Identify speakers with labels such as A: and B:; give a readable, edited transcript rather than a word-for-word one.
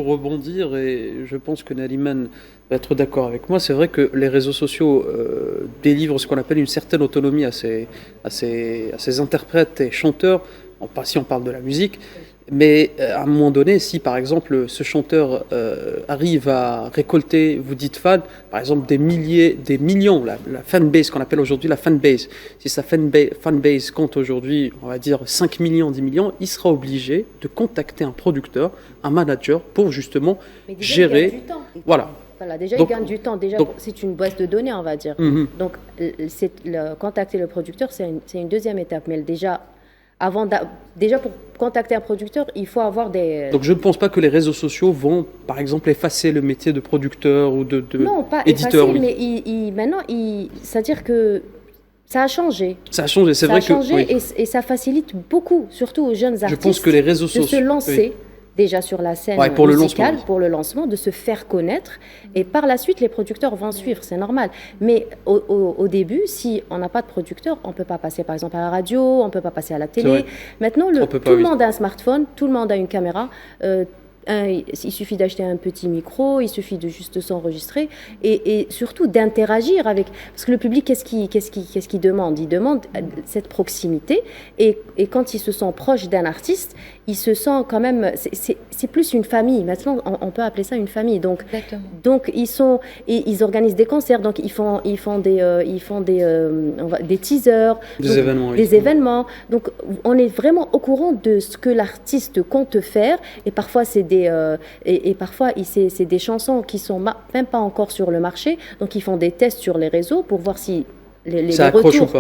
A: pour rebondir, et je pense que Naliman va être d'accord avec moi, c'est vrai que les réseaux sociaux délivrent ce qu'on appelle une certaine autonomie à ces interprètes et chanteurs, si on parle de la musique. Mais à un moment donné, si par exemple ce chanteur arrive à récolter, vous dites fan, par exemple des milliers, des millions, la fanbase qu'on appelle aujourd'hui la fanbase, si sa fanbase compte aujourd'hui, on va dire 5 millions, 10 millions, il sera obligé de contacter un producteur, un manager pour justement
B: Mais déjà, il
A: gérer.
B: gagne du temps.
A: Voilà.
B: Voilà, déjà,
A: Donc-
B: il gagne du temps. Déjà,
A: donc-
B: c'est une base de données, on va dire.
A: Mhm.
B: Donc, contacter le producteur, c'est une deuxième étape. Mais déjà, pour contacter un producteur, il faut avoir des...
A: Donc je ne pense pas que les réseaux sociaux vont, par exemple, effacer le métier de producteur ou de
B: Non, pas
A: éditeur.
B: effacer,
A: Oui.
B: mais maintenant, c'est-à-dire que ça a changé.
A: Ça a changé, c'est
B: Ça a
A: vrai que.
B: changé
A: Oui.
B: et ça facilite beaucoup, surtout aux jeunes
A: Je
B: artistes,
A: pense que les réseaux
B: de se
A: sociaux.
B: lancer déjà sur la scène
A: Ouais, pour le
B: musicale,
A: lancement, oui.
B: pour le lancement, de se faire connaître. Et par la suite, les producteurs vont suivre, c'est normal. Mais au début, si on n'a pas de producteur, on ne peut pas passer par exemple à la radio, on ne peut pas passer à la
A: C'est
B: télé.
A: vrai.
B: Maintenant,
A: On peut pas,
B: tout le
A: oui.
B: monde a un smartphone, tout le monde a une caméra. Il suffit d'acheter un petit micro, il suffit de juste s'enregistrer et surtout d'interagir avec... Parce que le public, qu'est-ce qu'il demande? Il demande cette proximité et quand il se sent proche d'un artiste, il se sent quand même... C'est plus une famille. Maintenant, on peut appeler ça une famille. Donc ils organisent des concerts, donc ils font des teasers,
A: Des
B: donc,
A: événements, oui.
B: des événements. Donc on est vraiment au courant de ce que l'artiste compte faire et parfois c'est des chansons qui sont même pas encore sur le marché, donc ils font des tests sur les réseaux pour voir si les
A: Ça accroche
B: retours,
A: ou pas,